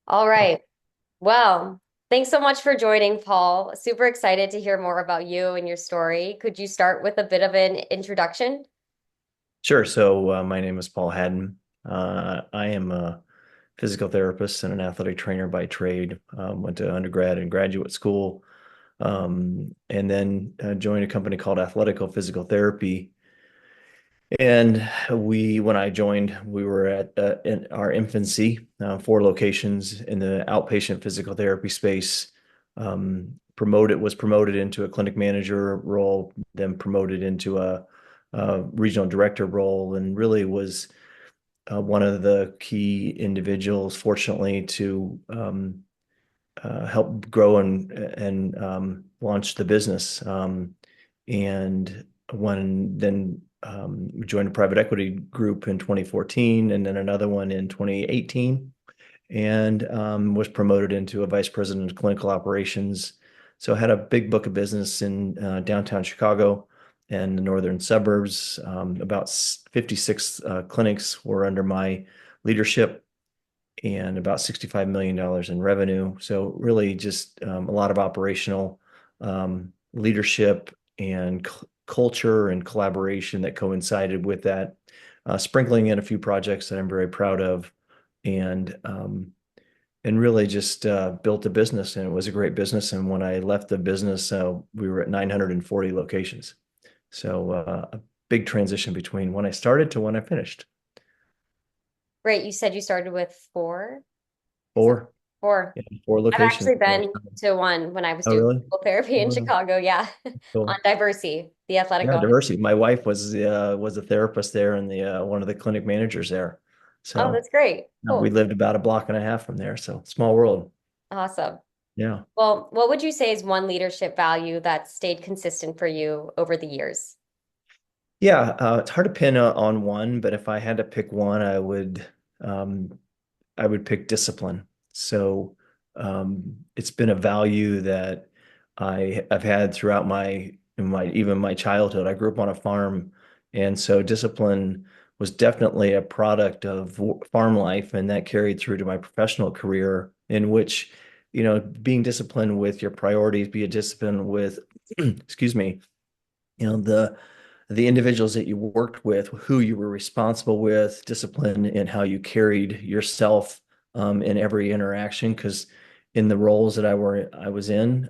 All right. Well, thanks so much for joining, Paul. Super excited to hear more about you and your story. Could you start with a bit of an introduction? Sure. So my name is Paul Hadden. I am a physical therapist and an athletic trainer by trade. Went to undergrad and graduate school, and then joined a company called Athletico Physical Therapy. And when I joined, we were in our infancy, 4 locations in the outpatient physical therapy space. Was promoted into a clinic manager role, then promoted into a regional director role, and really was one of the key individuals, fortunately, to help grow and launch the business. And when then we joined a private equity group in 2014, and then another one in 2018, and was promoted into a vice president of clinical operations. So I had a big book of business in downtown Chicago and the northern suburbs. About 56 clinics were under my leadership and about $65 million in revenue. So really just a lot of operational leadership and culture and collaboration that coincided with that, sprinkling in a few projects that I'm very proud of, and um, and really just built a business, and it was a great business. And when I left the business, we were at 940 locations. So a big transition between when I started to when I finished. Great. You said you started with four. Is it Four, four? yeah, 4 locations. I've actually been to one when I was Oh, doing really? physical therapy in Wow. Chicago. Yeah. On Cool. diversity, the Yeah, Athletico. diversity. My wife was a therapist there and the one of the clinic managers there. Oh, So that's great. we Cool. lived about a block and a half from there. So small world. Awesome. Yeah. Well, what would you say is one leadership value that stayed consistent for you over the years? Yeah, it's hard to pin on one, but if I had to pick one, um, I would pick discipline. So it's been a value that I've had throughout my even my childhood. I grew up on a farm, and so discipline was definitely a product of farm life, and that carried through to my professional career, in which, being disciplined with your priorities, be a discipline with, excuse me, the individuals that you worked with, who you were responsible with, discipline, and how you carried yourself in every interaction. Because in the roles that I was in,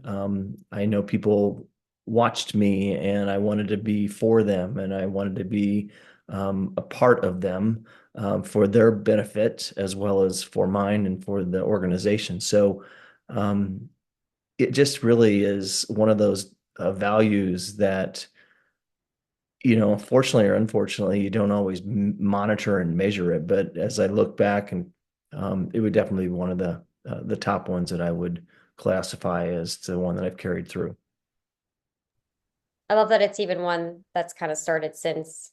I know people watched me, and I wanted to be for them, and I wanted to be a part of them for their benefit as well as for mine and for the organization. So um, it just really is one of those values that, fortunately or unfortunately, you don't always monitor and measure it. But as I look back, and it would definitely be one of the top ones that I would classify as the one that I've carried through. I love that it's even one that's kind of started since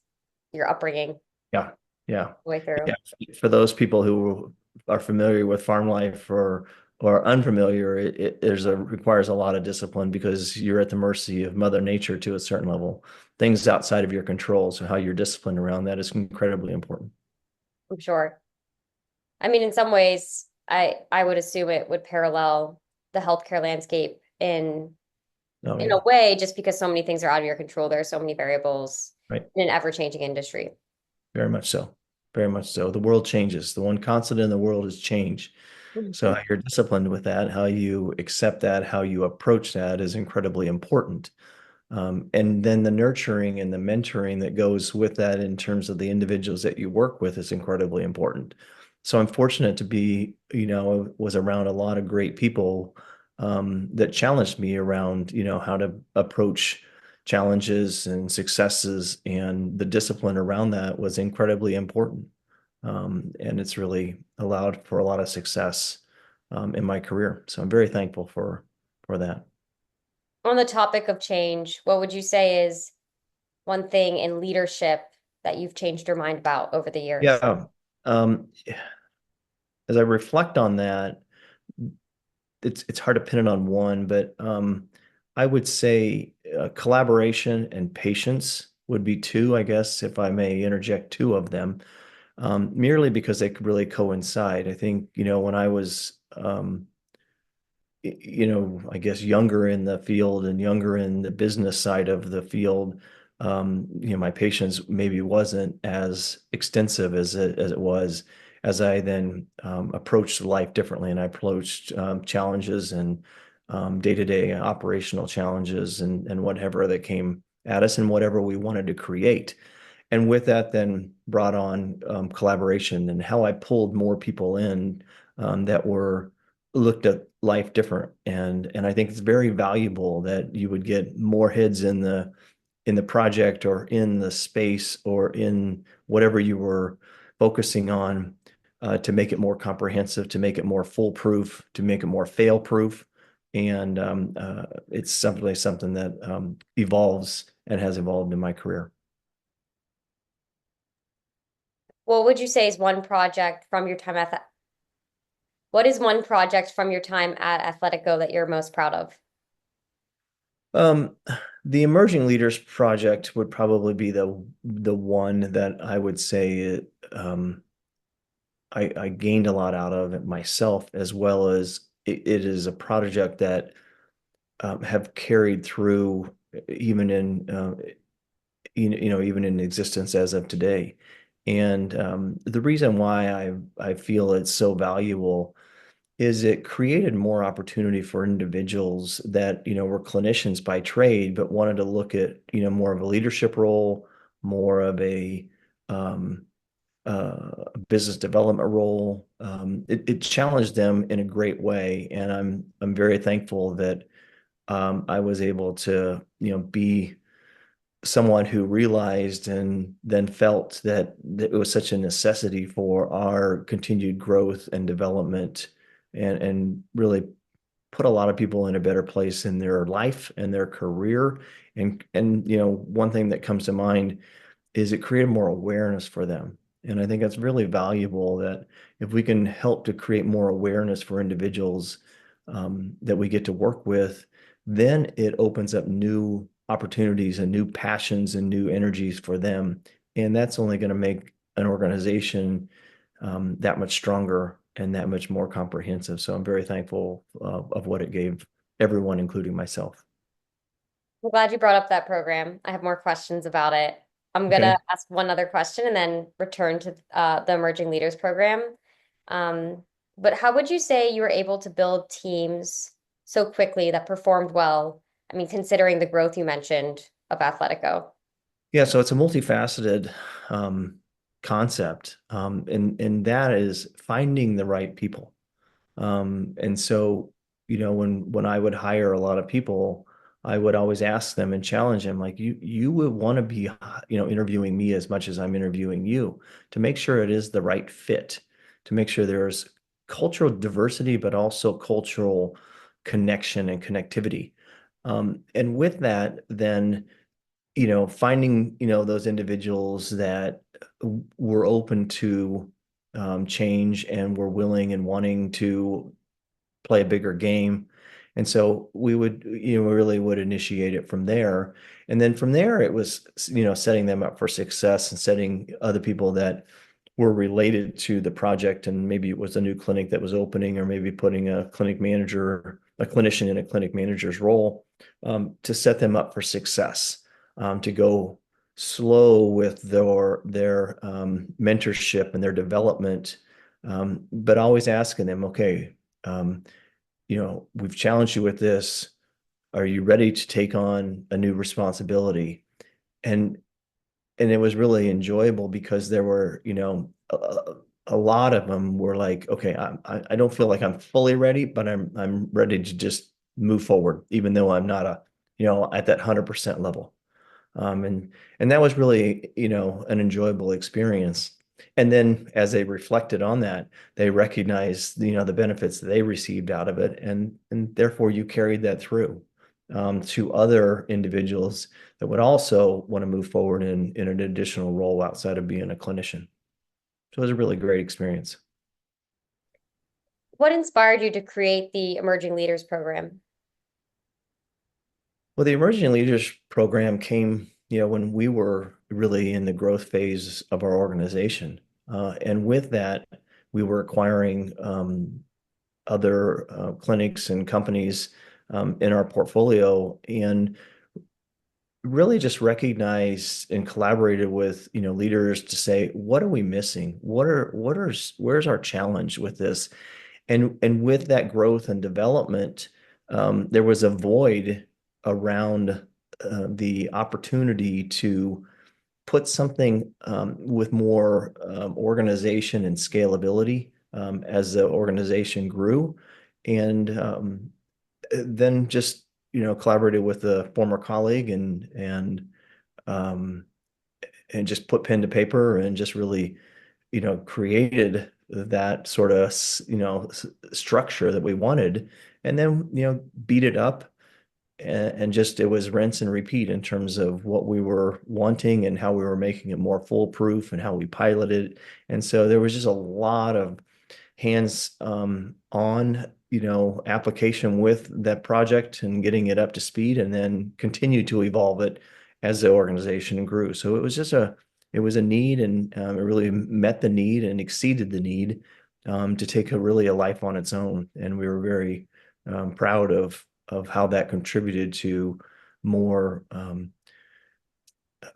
your upbringing Yeah, yeah, the way through. yeah. For those people who are familiar with farm life or unfamiliar, requires a lot of discipline because you're at the mercy of Mother Nature to a certain level. Things outside of your control. So how you're disciplined around that is incredibly important. I'm sure. I mean, in some ways, I would assume it would parallel the healthcare landscape Oh in a yeah, way, just because so many things are out of your control. There are so many variables right. in an ever-changing industry. Very much so. Very much so. The world changes. The one constant in the world is change. So how you're disciplined with that, how you accept that, how you approach that is incredibly important. And then the nurturing and the mentoring that goes with that in terms of the individuals that you work with is incredibly important. So I'm fortunate to be, was around a lot of great people that challenged me around, how to approach challenges and successes, and the discipline around that was incredibly important. And it's really allowed for a lot of success in my career. So I'm very thankful for that. On the topic of change, what would you say is one thing in leadership that you've changed your mind about over the years? Yeah. Um, as I reflect on that, it's hard to pin it on one, but I would say collaboration and patience would be two, I guess, if I may interject two of them. merely because they could really coincide. I think, when I was, I guess younger in the field and younger in the business side of the field, my patience maybe wasn't as extensive as it was as I then approached life differently, and I approached challenges and day-to-day operational challenges and whatever that came at us and whatever we wanted to create. And with that, then brought on collaboration and how I pulled more people in that were looked at life different. And I think it's very valuable that you would get more heads in the project or in the space or in whatever you were focusing on to make it more comprehensive, to make it more foolproof, to make it more fail-proof. And it's simply something that evolves and has evolved in my career. What would you say is one project from your time at what is one project from your time at Athletico that you're most proud of? Um, the Emerging Leaders Project would probably be the one that I would say I gained a lot out of it myself, as well as it is a project that have carried through even in even in existence as of today. And the reason why I feel it's so valuable is it created more opportunity for individuals that, were clinicians by trade, but wanted to look at, more of a leadership role, more of a business development role. It challenged them in a great way, and I'm very thankful that I was able to, be someone who realized and then felt that it was such a necessity for our continued growth and development and really put a lot of people in a better place in their life and their career. And one thing that comes to mind is it created more awareness for them. And I think that's really valuable that if we can help to create more awareness for individuals that we get to work with, then it opens up new opportunities and new passions and new energies for them. And that's only going to make an organization that much stronger and that much more comprehensive. So I'm very thankful of what it gave everyone, including myself. I'm glad you brought up that program. I have more questions about it. I'm gonna Okay. ask one other question and then return to the Emerging Leaders Program. Um, but how would you say you were able to build teams so quickly that performed well? I mean, considering the growth you mentioned of Athletico. Yeah, so it's a multifaceted concept, and that is finding the right people. And so, when I would hire a lot of people, I would always ask them and challenge them, like you would want to be, interviewing me as much as I'm interviewing you to make sure it is the right fit, to make sure there's cultural diversity, but also cultural connection and connectivity. And with that, then finding, those individuals that were open to change and were willing and wanting to play a bigger game. And so we would, we really would initiate it from there. And then from there, it was, setting them up for success and setting other people that were related to the project. And maybe it was a new clinic that was opening, or maybe putting a clinic manager, a clinician in a clinic manager's role to set them up for success, to go slow with their mentorship and their development, but always asking them, okay, we've challenged you with this. Are you ready to take on a new responsibility? And it was really enjoyable because there were, a lot of them were like, okay, I don't feel like I'm fully ready, but I'm ready to just move forward, even though I'm not at that 100% level. And that was really, an enjoyable experience. And then as they reflected on that, they recognized, the benefits that they received out of it. And therefore you carried that through to other individuals that would also want to move forward in an additional role outside of being a clinician. So it was a really great experience. What inspired you to create the Emerging Leaders Program? Well, the Emerging Leaders Program came, when we were really in the growth phase of our organization. And with that, we were acquiring other clinics and companies in our portfolio, and really just recognized and collaborated with, leaders to say, what are we missing? Where's our challenge with this? And with that growth and development, there was a void around the opportunity to put something with more organization and scalability as the organization grew. And then just, collaborated with a former colleague um, and just put pen to paper and just really, created that sort of, structure that we wanted. And then, beat it up and just it was rinse and repeat in terms of what we were wanting and how we were making it more foolproof and how we piloted. And so there was just a lot of hands on, application with that project and getting it up to speed and then continue to evolve it as the organization grew. So it was a need and it really met the need and exceeded the need to take a life on its own. And we were very proud of how that contributed to more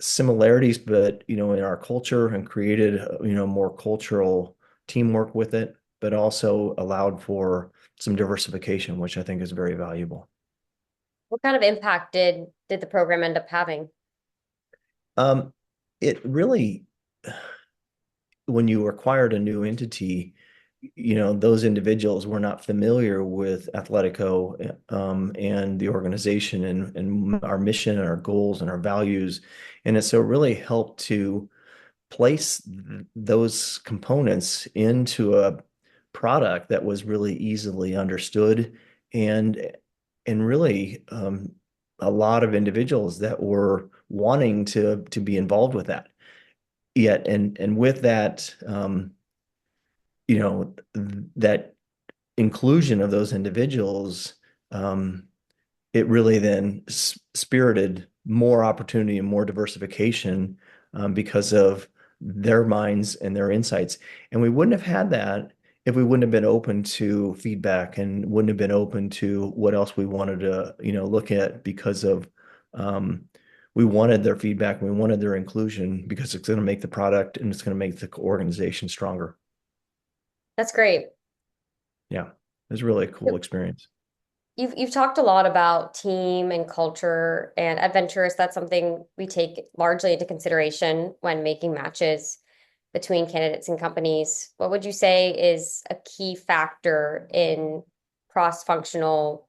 similarities, but in our culture and created more cultural teamwork with it, but also allowed for some diversification, which I think is very valuable. What kind of impact did the program end up having? Um, it really, when you acquired a new entity, those individuals were not familiar with Athletico and the organization and our mission and our goals and our values. And so it really helped to place those components into a product that was really easily understood and really a lot of individuals that were wanting to be involved with that. Yet and with that that inclusion of those individuals, it really then spirited more opportunity and more diversification because of their minds and their insights. And we wouldn't have had that if we wouldn't have been open to feedback and wouldn't have been open to what else we wanted to, look at because of we wanted their feedback, we wanted their inclusion because it's going to make the product and it's going to make the organization stronger. That's great. Yeah, it was really a cool experience. You've talked a lot about team and culture and adventurous. That's something we take largely into consideration when making matches between candidates and companies. What would you say is a key factor in cross-functional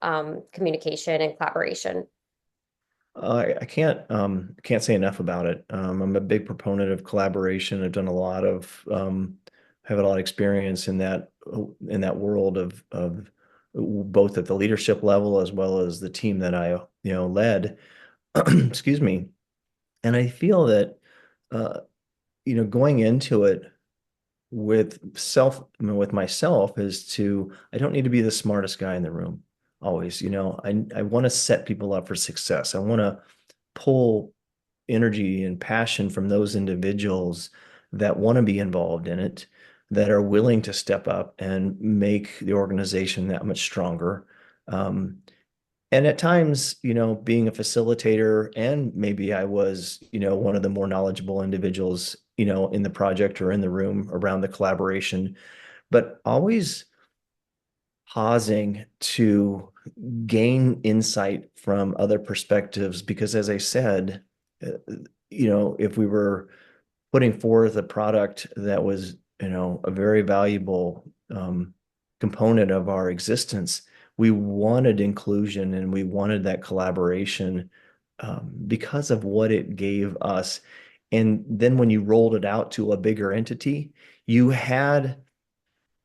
communication and collaboration? I can't say enough about it. I'm a big proponent of collaboration. I've done a lot of have a lot of experience in that world of both at the leadership level as well as the team that I led. Excuse me. And I feel that uh, going into it with myself is to I don't need to be the smartest guy in the room always. I want to set people up for success. I want to pull energy and passion from those individuals that want to be involved in it, that are willing to step up and make the organization that much stronger. And at times, being a facilitator, and maybe I was, one of the more knowledgeable individuals, in the project or in the room around the collaboration, but always pausing to gain insight from other perspectives. Because as I said, uh, if we were putting forth a product that was, a very valuable component of our existence, we wanted inclusion and we wanted that collaboration because of what it gave us. And then when you rolled it out to a bigger entity, you had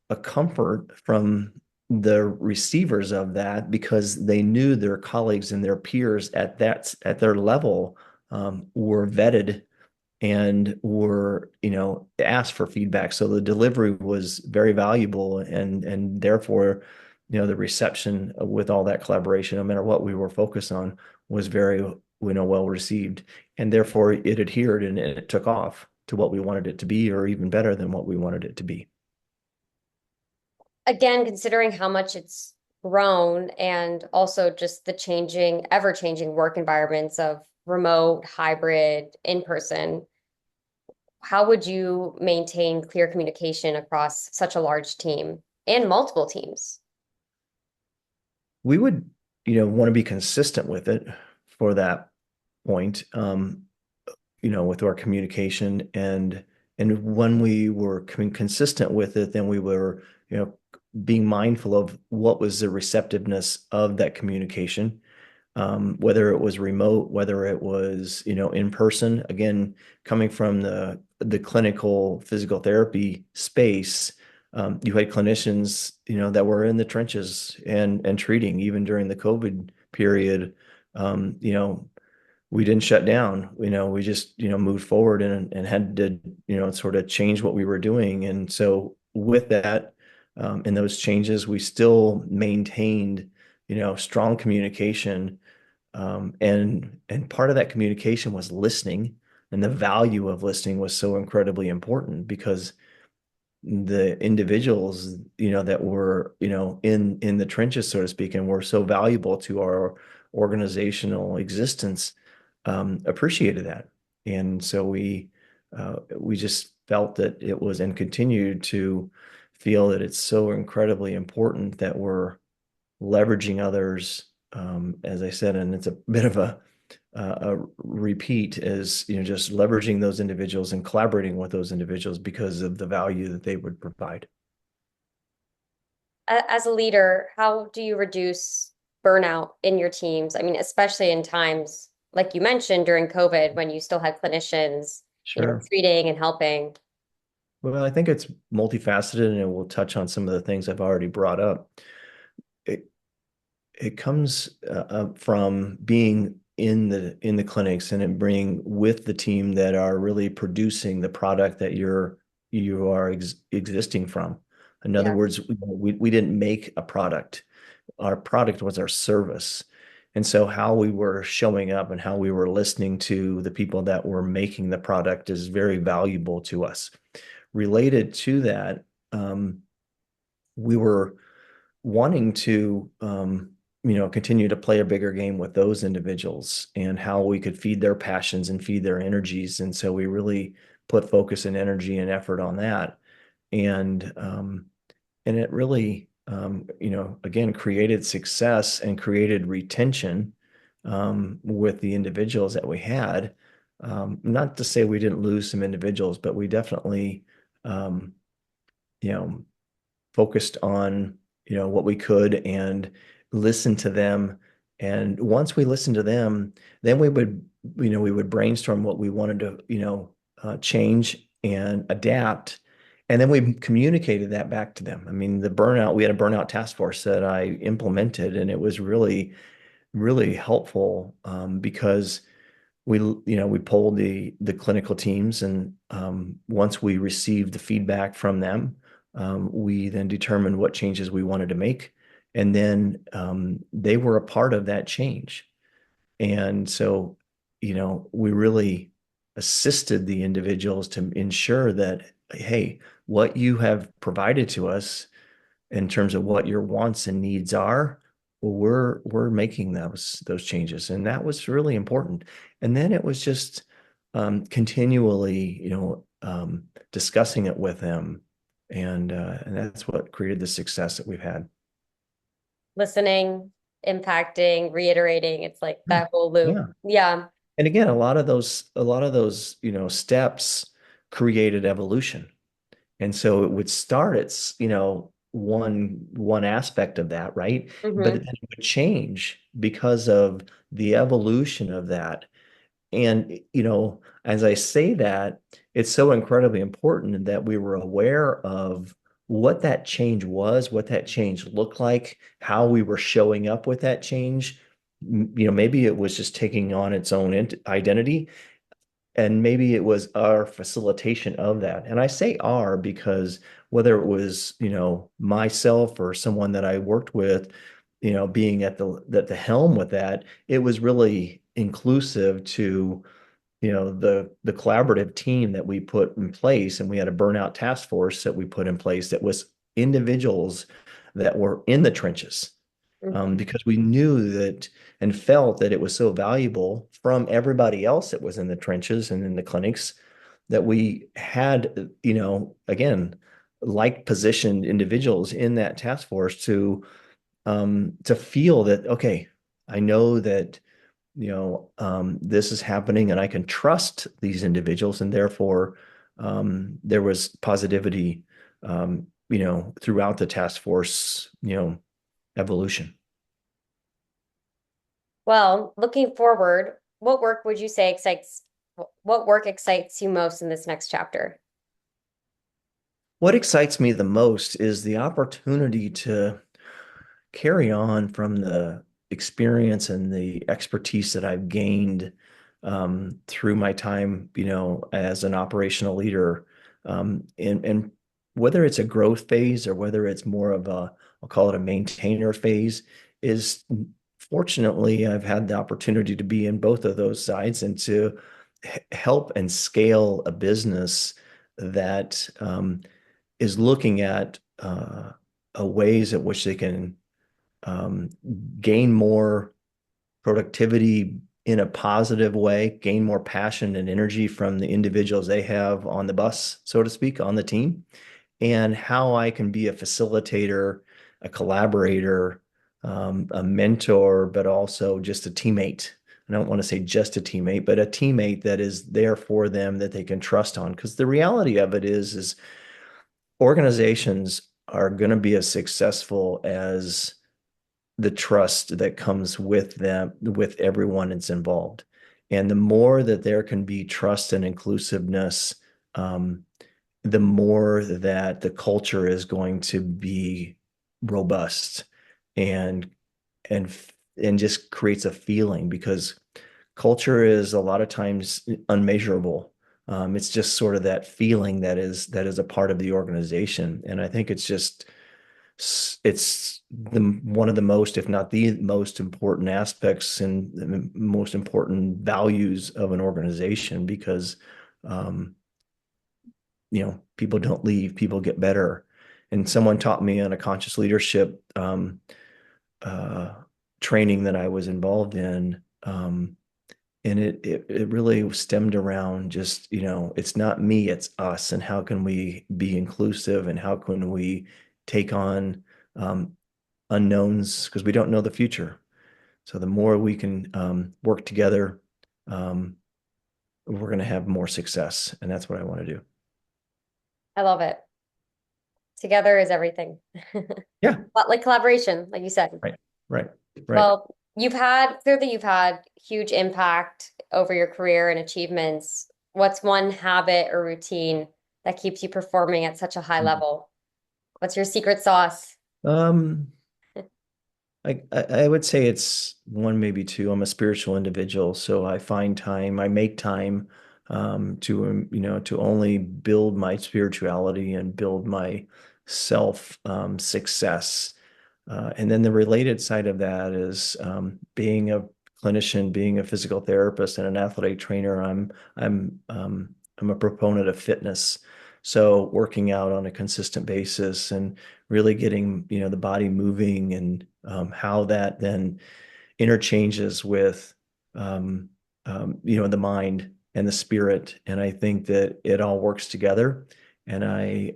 a comfort from the receivers of that because they knew their colleagues and their peers at their level were vetted and were asked for feedback, so the delivery was very valuable and therefore the reception with all that collaboration, no matter what we were focused on, was very well received, and therefore it adhered and it took off. to what we wanted it to be, or even better than what we wanted it to be. Again, considering how much it's grown and also just the changing, ever-changing work environments of remote, hybrid, in person, how would you maintain clear communication across such a large team and multiple teams? We would, want to be consistent with it for that point, with our communication, and when we were consistent with it, then we were, being mindful of what was the receptiveness of that communication, whether it was remote, whether it was, in person. Again, coming from the clinical physical therapy space, you had clinicians, that were in the trenches and treating even during the COVID period. Um, you know, we didn't shut down. We just, moved forward and had to, sort of change what we were doing. And so with that, and those changes, we still maintained, strong communication. And part of that communication was listening, and the value of listening was so incredibly important because the individuals, that were, in the trenches, so to speak, and were so valuable to our organizational existence, appreciated that. And so we just felt that it was, and continued to feel that it's so incredibly important that we're leveraging others, as I said, and it's a bit of a repeat, is, just leveraging those individuals and collaborating with those individuals because of the value that they would provide. As a leader, how do you reduce burnout in your teams? I mean, especially in times like you mentioned during COVID when you still had clinicians, Sure. treating and helping. Well, I think it's multifaceted, and it will touch on some of the things I've already brought up. It it comes from being in the clinics, and it bring with the team that are really producing the product that you are existing from. In other Yeah. words, we didn't make a product. Our product was our service. And so how we were showing up and how we were listening to the people that were making the product is very valuable to us. Related to that, we were wanting to, continue to play a bigger game with those individuals and how we could feed their passions and feed their energies. And so we really put focus and energy and effort on that. And it really, again, created success and created retention, with the individuals that we had. Not to say we didn't lose some individuals, but we definitely, um, you know, focused on, what we could, and listened to them. And once we listened to them, then we would brainstorm what we wanted to, change and adapt. And then we communicated that back to them. I mean, we had a burnout task force that I implemented, and it was really, really helpful, because we polled the clinical teams, and once we received the feedback from them, we then determined what changes we wanted to make, and then they were a part of that change. And so, we really assisted the individuals to ensure that, hey, what you have provided to us in terms of what your wants and needs are, well, we're making those changes, and that was really important. And then it was just, continually, discussing it with them, and that's what created the success that we've had. Listening, impacting, reiterating. It's like Yeah. that whole loop. Yeah. Yeah. And again, a lot of those, steps created evolution. And so it would start at, one aspect of that, right? But then Hmm. it would change because of the evolution of that. And, as I say that, it's so incredibly important that we were aware of what that change was, what that change looked like, how we were showing up with that change. Maybe it was just taking on its own identity, and maybe it was our facilitation of that. And I say our because whether it was, myself or someone that I worked with, being at the helm with that, it was really inclusive to, the collaborative team that we put in place, and we had a burnout task force that we put in place that was individuals that were in the trenches, Mhm. because we knew that and felt that it was so valuable from everybody else that was in the trenches and in the clinics that we had, again, like positioned individuals in that task force to feel that, okay, I know that this is happening and I can trust these individuals, and therefore there was positivity throughout the task force evolution. Well, looking forward, what work excites you most in this next chapter? What excites me the most is the opportunity to carry on from the experience and the expertise that I've gained through my time, as an operational leader, and whether it's a growth phase or whether it's more of I'll call it a maintainer phase, is fortunately I've had the opportunity to be in both of those sides and to help and scale a business that is looking at ways at which they can um, gain more productivity in a positive way, gain more passion and energy from the individuals they have on the bus, so to speak, on the team, and how I can be a facilitator, a collaborator, a mentor, but also just a teammate. I don't want to say just a teammate, but a teammate that is there for them that they can trust on. Because the reality of it is organizations are going to be as successful as the trust that comes with them, with everyone that's involved. And the more that there can be trust and inclusiveness, um, the more that the culture is going to be robust and and and just creates a feeling, because culture is a lot of times unmeasurable. It's just sort of that feeling that is a part of the organization, and I think it's one of the most, if not the most important aspects and the most important values of an organization, because um, people don't leave, people get better. And someone taught me on a conscious leadership uh, training that I was involved in. And it really stemmed around just, it's not me, it's us. And how can we be inclusive, and how can we take on um, unknowns, because we don't know the future. So the more we can work together, um, we're going to have more success. And that's what I want to do. I love it. Together is everything. Yeah. But like collaboration, like you said. Right. Right. Right. Well, you've had huge impact over your career and achievements. What's one habit or routine that keeps you performing at such a high level? What's your secret sauce? Um, I would say it's one, maybe two. I'm a spiritual individual, so I find time, I make time to only build my spirituality and build my self success. And then the related side of that is being a clinician, being a physical therapist, and an athletic trainer. I'm a proponent of fitness, so working out on a consistent basis and really getting the body moving, and how that then interchanges with the mind and the spirit. And I think that it all works together. And I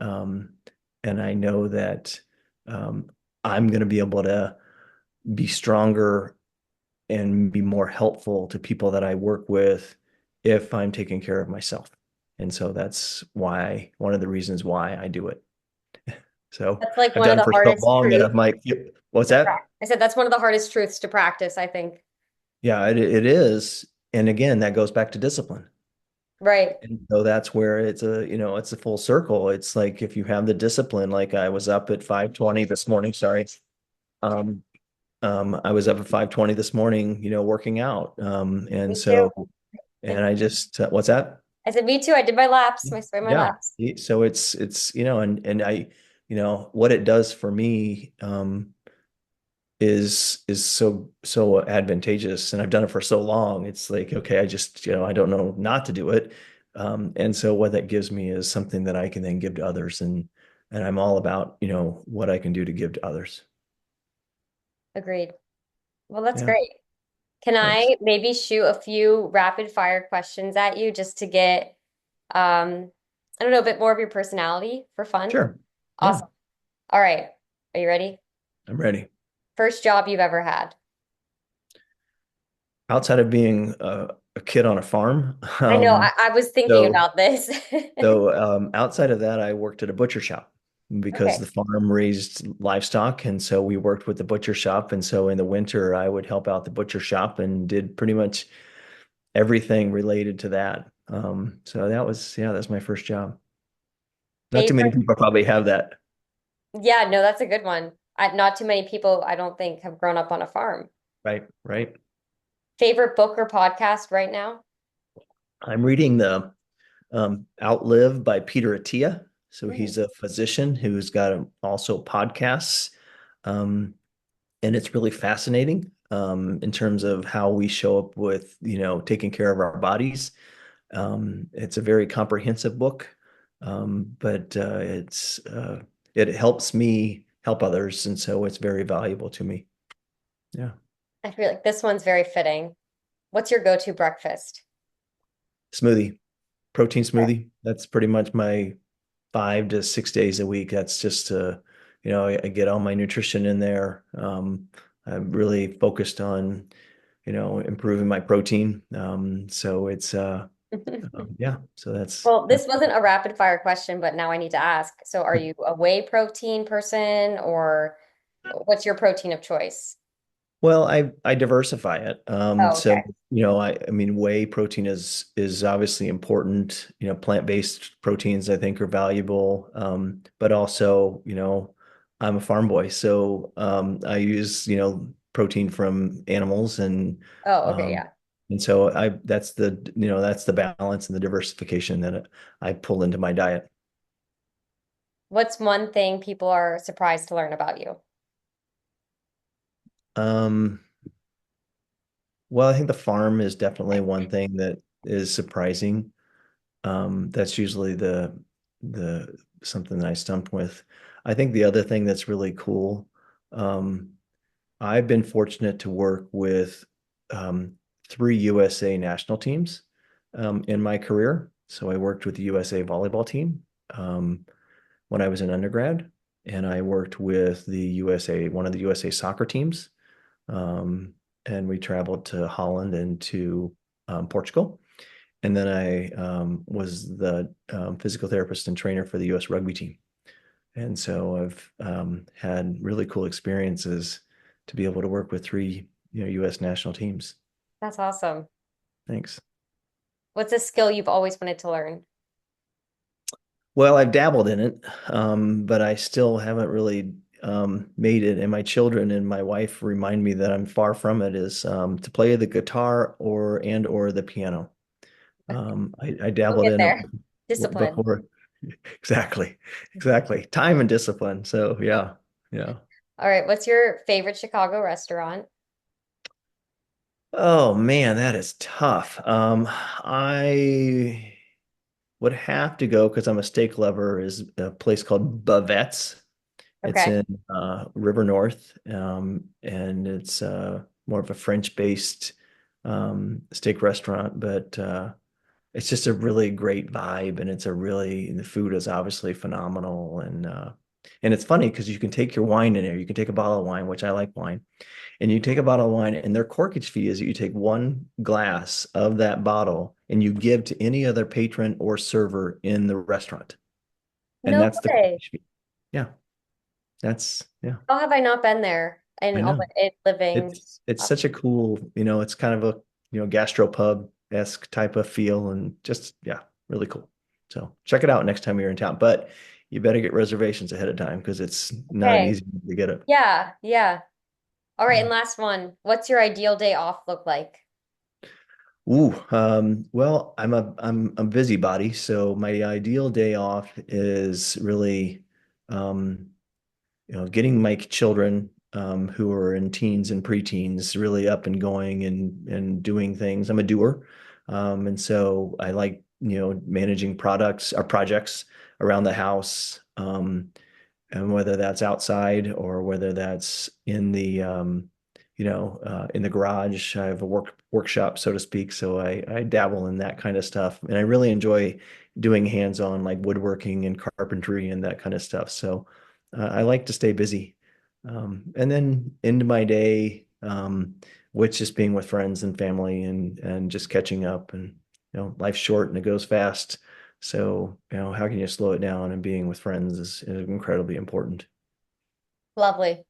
know that um, I'm going to be able to be stronger and be more helpful to people that I work with if I'm taking care of myself. And so that's why, one of the reasons why I do it. So That's like I've one of done it the for so hardest long that truths I'm like, what's to that? practice. I said that's one of the hardest truths to practice, I think. Yeah, it is. And again, that goes back to discipline. Right. And so that's where it's a full circle. It's like if you have the discipline, like I was up at 5:20 this morning, sorry. Um, I was up at 5:20 this morning, working out. And Me too. so, and I just, what's that? I said, me too. I did my laps, my Yeah. laps. So it's, and I, what it does for me, is so advantageous, and I've done it for so long. It's like, okay, I just, I don't know not to do it. And so what that gives me is something that I can then give to others, and I'm all about, what I can do to give to others. Agreed. Well, that's Yeah, great. Can thanks. I maybe shoot a few rapid fire questions at you just to get, I don't know, a bit more of your personality for fun? Sure. Yeah, Awesome. All right. Are you ready? I'm ready. First job you've ever had? Outside of being a kid on a farm, I know, I was thinking so about this. outside of that, I worked at a butcher shop because Okay. the farm raised livestock, and so we worked with the butcher shop. And so in the winter, I would help out the butcher shop and did pretty much everything related to that. So that was, yeah, that's my first job. Not too many Favorite? people probably have that. Yeah, no, that's a good one. Not too many people, I don't think, have grown up on a farm. Right, right. Favorite book or podcast right now? I'm reading the Outlive by Peter Attia. So Mhm. he's a physician who's got also podcasts. Um, and it's really fascinating in terms of how we show up with, taking care of our bodies. It's a very comprehensive book, but it helps me help others, and so it's very valuable to me. Yeah, I feel like this one's very fitting. What's your go-to breakfast? smoothie, protein Okay. smoothie. That's pretty much my 5 to 6 days a week. That's just I get all my nutrition in there. I'm really focused on improving my protein. So it's yeah. So Well, that's this wasn't a rapid fire question, but now I need to ask. So are you a whey protein person or what's your protein of choice? well, I diversify it. Oh, So okay. I mean, whey protein is obviously important. Plant-based proteins I think are valuable. But also, I'm a farm boy, so I use protein from animals, Oh, okay, um, yeah. and so that's the balance and the diversification that I pull into my diet. What's one thing people are surprised to learn about you? Um, well, I think the farm is definitely one thing that is surprising. That's usually the something that I stumped with. I think the other thing that's really cool, um, I've been fortunate to work with um, three USA national teams in my career. So I worked with the USA volleyball team when I was an undergrad, and I worked with one of the USA soccer teams, um, and we traveled to Holland and to Portugal. And then I was the physical therapist and trainer for the U.S. rugby team. And so I've had really cool experiences to be able to work with three, U.S. national teams. That's awesome. Thanks. What's a skill you've always wanted to learn? Well, I've dabbled in it, but I still haven't really made it. And my children and my wife remind me that I'm far from it. Is to play the guitar or the piano. I We'll dabbled get in it there. Discipline. before. Exactly. Exactly. Time and discipline. So yeah. Yeah. All right, what's your favorite Chicago restaurant? Oh man, that is tough. I would have to go because I'm a steak lover is a place called Bavette's. It's Okay. in River North. And it's more of a French-based steak restaurant, but it's just a really great vibe, and the food is obviously phenomenal, and it's funny because you can take your wine in there. You can take a bottle of wine, which I like wine, and you take a bottle of wine, and their corkage fee is that you take one glass of that bottle and you give to any other patron or server in the restaurant, and No that's the way. corkage fee. Yeah, yeah, How have I not been there and I all know. it living It's up? such a cool, it's kind of a, gastropub-esque type of feel, and just, yeah, really cool. So check it out next time you're in town, but you better get reservations ahead of time because it's not Okay. easy to get it. Yeah, yeah. All right, and Yeah. last one. What's your ideal day off look like? Ooh, well, I'm a busybody, so my ideal day off is really, getting my children who are in teens and preteens, really up and going and doing things. I'm a doer. And so I like, managing products or projects around the house. And whether that's outside or whether that's in in the garage. I have a workshop, so to speak. So I dabble in that kind of stuff. And I really enjoy doing hands-on like woodworking and carpentry and that kind of stuff. So I like to stay busy. And then into my day, with just being with friends and family and just catching up and life's short and it goes fast. So, how can you slow it down? And being with friends is incredibly important. Lovely.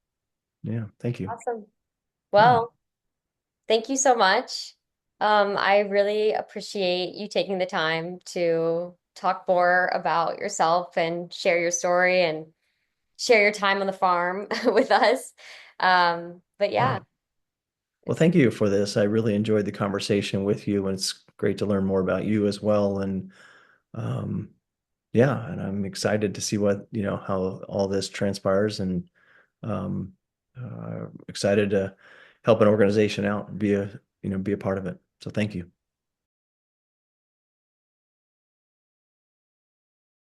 Yeah, thank you. Awesome. Yeah. Well, thank you so much. I really appreciate you taking the time to talk more about yourself and share your story and share your time on the farm with us. But yeah, Yeah. Well, thank you for this. I really enjoyed the conversation with you, and it's great to learn more about you as well. And um, yeah, and I'm excited to see how all this transpires, and um, excited to help an organization out and be a part of it. So thank you.